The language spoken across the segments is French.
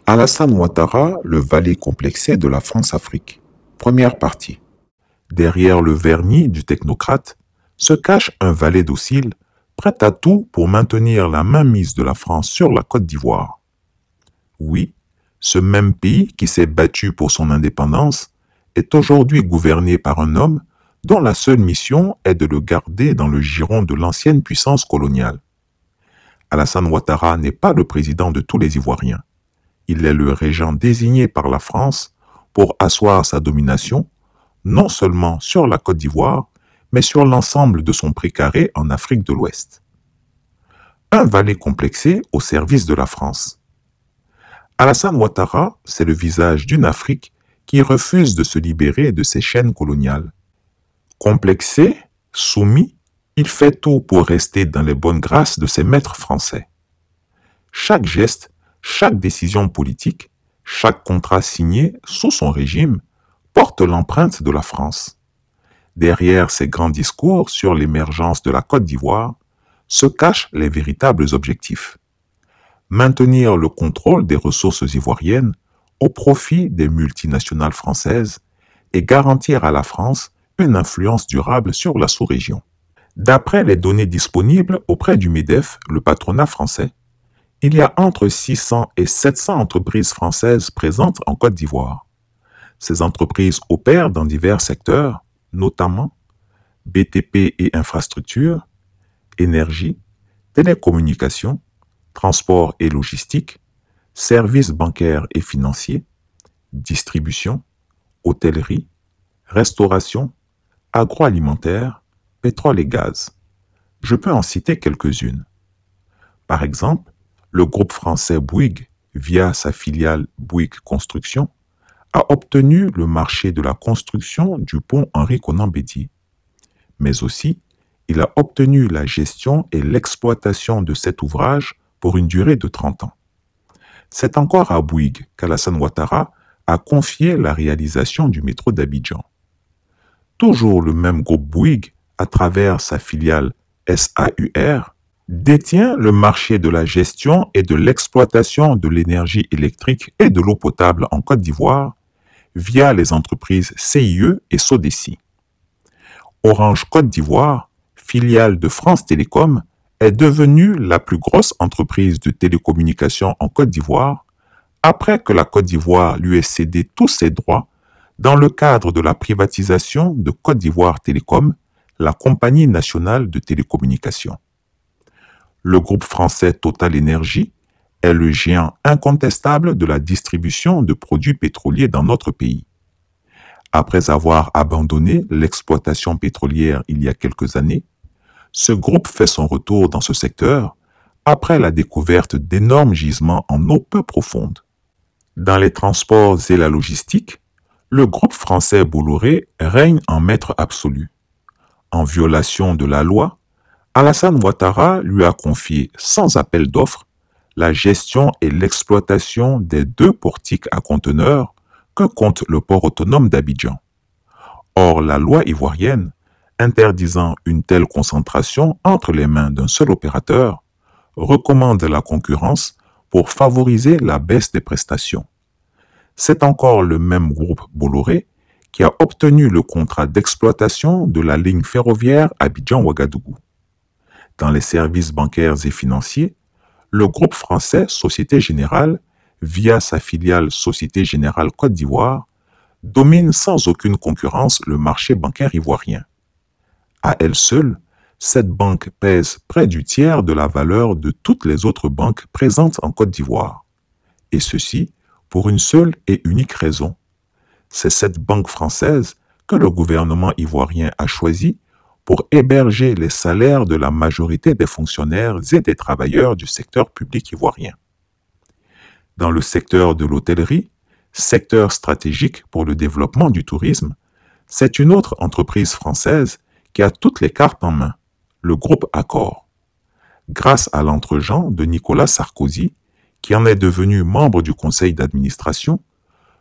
Alassane Ouattara, le valet complexé de la France-Afrique. Première partie. Derrière le vernis du technocrate se cache un valet docile, prêt à tout pour maintenir la mainmise de la France sur la Côte d'Ivoire. Oui, ce même pays qui s'est battu pour son indépendance est aujourd'hui gouverné par un homme dont la seule mission est de le garder dans le giron de l'ancienne puissance coloniale. Alassane Ouattara n'est pas le président de tous les Ivoiriens. Il est le régent désigné par la France pour asseoir sa domination, non seulement sur la Côte d'Ivoire, mais sur l'ensemble de son précaré en Afrique de l'Ouest. Un valet complexé au service de la France. Alassane Ouattara, c'est le visage d'une Afrique qui refuse de se libérer de ses chaînes coloniales. Complexé, soumis, il fait tout pour rester dans les bonnes grâces de ses maîtres français. Chaque geste, chaque décision politique, chaque contrat signé sous son régime porte l'empreinte de la France. Derrière ces grands discours sur l'émergence de la Côte d'Ivoire se cachent les véritables objectifs. Maintenir le contrôle des ressources ivoiriennes au profit des multinationales françaises et garantir à la France une influence durable sur la sous-région. D'après les données disponibles auprès du MEDEF, le patronat français, il y a entre 600 et 700 entreprises françaises présentes en Côte d'Ivoire. Ces entreprises opèrent dans divers secteurs, notamment BTP et infrastructures, énergie, télécommunications, transport et logistique, services bancaires et financiers, distribution, hôtellerie, restauration, agroalimentaire, pétrole et gaz. Je peux en citer quelques-unes. Par exemple, le groupe français Bouygues, via sa filiale Bouygues Construction, a obtenu le marché de la construction du pont Henri-Konan Bédier. Mais aussi, il a obtenu la gestion et l'exploitation de cet ouvrage pour une durée de 30 ans. C'est encore à Bouygues qu'Alassane Ouattara a confié la réalisation du métro d'Abidjan. Toujours le même groupe Bouygues, à travers sa filiale SAUR, détient le marché de la gestion et de l'exploitation de l'énergie électrique et de l'eau potable en Côte d'Ivoire via les entreprises CIE et Sodeci. Orange Côte d'Ivoire, filiale de France Télécom, est devenue la plus grosse entreprise de télécommunications en Côte d'Ivoire après que la Côte d'Ivoire lui ait cédé tous ses droits dans le cadre de la privatisation de Côte d'Ivoire Télécom, la compagnie nationale de télécommunications. Le groupe français Total Énergie est le géant incontestable de la distribution de produits pétroliers dans notre pays. Après avoir abandonné l'exploitation pétrolière il y a quelques années, ce groupe fait son retour dans ce secteur après la découverte d'énormes gisements en eau peu profonde. Dans les transports et la logistique, le groupe français Bolloré règne en maître absolu. En violation de la loi, Alassane Ouattara lui a confié, sans appel d'offres, la gestion et l'exploitation des 2 portiques à conteneurs que compte le port autonome d'Abidjan. Or, la loi ivoirienne, interdisant une telle concentration entre les mains d'un seul opérateur, recommande la concurrence pour favoriser la baisse des prestations. C'est encore le même groupe Bolloré qui a obtenu le contrat d'exploitation de la ligne ferroviaire Abidjan-Ouagadougou. Dans les services bancaires et financiers, le groupe français Société Générale, via sa filiale Société Générale Côte d'Ivoire, domine sans aucune concurrence le marché bancaire ivoirien. À elle seule, cette banque pèse près du tiers de la valeur de toutes les autres banques présentes en Côte d'Ivoire. Et ceci pour une seule et unique raison. C'est cette banque française que le gouvernement ivoirien a choisie pour héberger les salaires de la majorité des fonctionnaires et des travailleurs du secteur public ivoirien. Dans le secteur de l'hôtellerie, secteur stratégique pour le développement du tourisme, c'est une autre entreprise française qui a toutes les cartes en main, le groupe Accor. Grâce à l'entregent de Nicolas Sarkozy, qui en est devenu membre du conseil d'administration,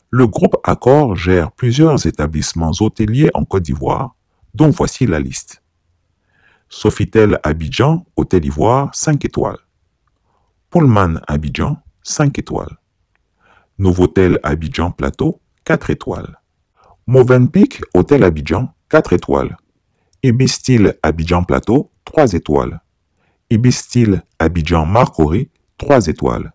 le groupe Accor gère plusieurs établissements hôteliers en Côte d'Ivoire, dont voici la liste. Sofitel Abidjan, Hôtel Ivoire, 5 étoiles. Pullman Abidjan, 5 étoiles. Novotel Abidjan Plateau, 4 étoiles. Movenpick Hôtel Abidjan, 4 étoiles. Ibistil Abidjan Plateau, 3 étoiles. Ibistil Abidjan Marcory, 3 étoiles.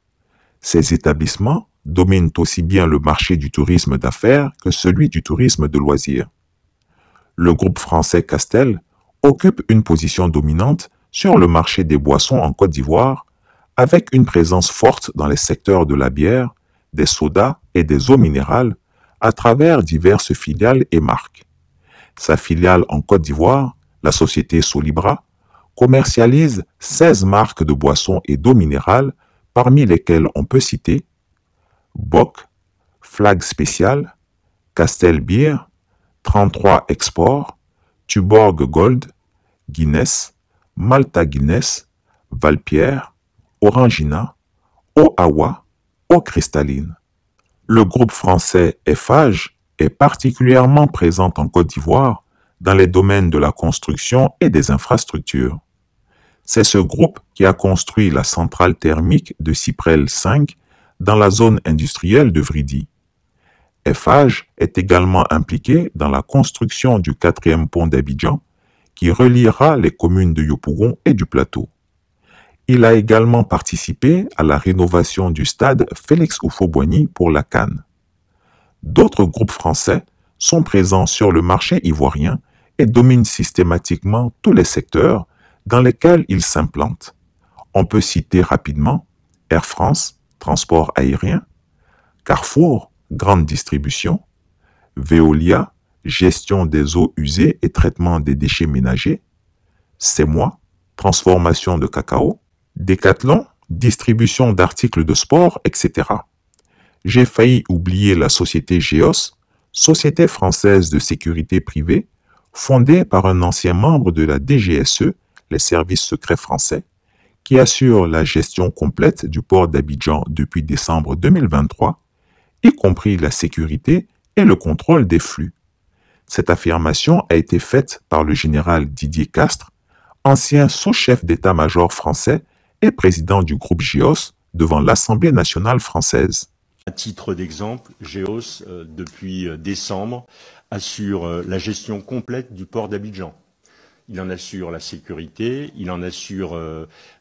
Ces établissements dominent aussi bien le marché du tourisme d'affaires que celui du tourisme de loisirs. Le groupe français Castel occupe une position dominante sur le marché des boissons en Côte d'Ivoire, avec une présence forte dans les secteurs de la bière, des sodas et des eaux minérales à travers diverses filiales et marques. Sa filiale en Côte d'Ivoire, la société Solibra, commercialise 16 marques de boissons et d'eau minérale, parmi lesquelles on peut citer Bock, Flag Spécial, Castel Beer, 33 Export, Tuborg Gold, Guinness, Malta Guinness, Valpierre, Orangina, Oawa, Eau Cristalline. Le groupe français Eiffage est particulièrement présent en Côte d'Ivoire dans les domaines de la construction et des infrastructures. C'est ce groupe qui a construit la centrale thermique de Cyprel 5 dans la zone industrielle de Vridi. Eiffage est également impliqué dans la construction du 4e pont d'Abidjan qui reliera les communes de Yopougon et du Plateau. Il a également participé à la rénovation du stade Félix Houphouët-Boigny pour la CAN. D'autres groupes français sont présents sur le marché ivoirien et dominent systématiquement tous les secteurs dans lesquels ils s'implantent. On peut citer rapidement Air France, transport aérien, Carrefour, grande distribution, Veolia, gestion des eaux usées et traitement des déchets ménagers, CEMOI, transformation de cacao, Decathlon, distribution d'articles de sport, etc. J'ai failli oublier la société GEOS, société française de sécurité privée, fondée par un ancien membre de la DGSE, les services secrets français, qui assure la gestion complète du port d'Abidjan depuis décembre 2023, y compris la sécurité et le contrôle des flux. Cette affirmation a été faite par le général Didier Castres, ancien sous-chef d'état-major français et président du groupe GEOS devant l'Assemblée nationale française. À titre d'exemple, GEOS, depuis décembre, assure la gestion complète du port d'Abidjan. Il en assure la sécurité, il en assure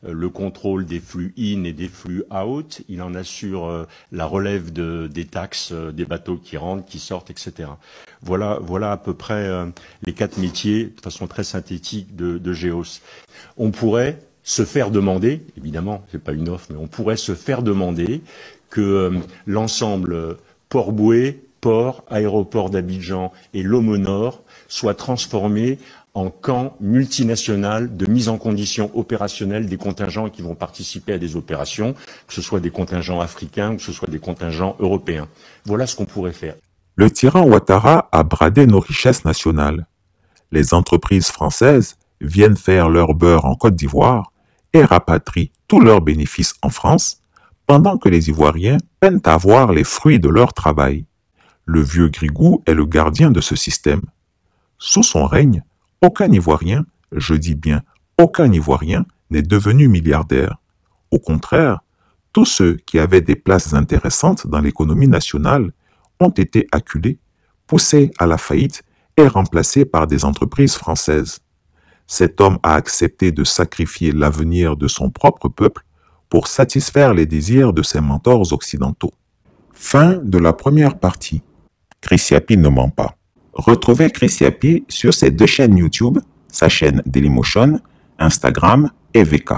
le contrôle des flux in et des flux out, il en assure la relève des taxes des bateaux qui rentrent, qui sortent, etc. Voilà à peu près les 4 métiers, de façon très synthétique, de GEOS. On pourrait se faire demander, évidemment, c'est pas une offre, mais on pourrait se faire demander que l'ensemble Port-Bouët, port, aéroport d'Abidjan et l'Homonor soient transformés en camp multinational de mise en condition opérationnelle des contingents qui vont participer à des opérations, que ce soit des contingents africains ou que ce soit des contingents européens. Voilà ce qu'on pourrait faire. Le tyran Ouattara a bradé nos richesses nationales. Les entreprises françaises viennent faire leur beurre en Côte d'Ivoire et rapatrient tous leurs bénéfices en France, pendant que les Ivoiriens peinent à voir les fruits de leur travail. Le vieux Grigou est le gardien de ce système. Sous son règne, aucun Ivoirien, je dis bien aucun Ivoirien, n'est devenu milliardaire. Au contraire, tous ceux qui avaient des places intéressantes dans l'économie nationale ont été acculés, poussés à la faillite et remplacés par des entreprises françaises. Cet homme a accepté de sacrifier l'avenir de son propre peuple pour satisfaire les désirs de ses mentors occidentaux. Fin de la première partie. Chris Yapi ne ment pas. Retrouvez Chris Yapi sur ses 2 chaînes YouTube, sa chaîne Dailymotion, Instagram et VK.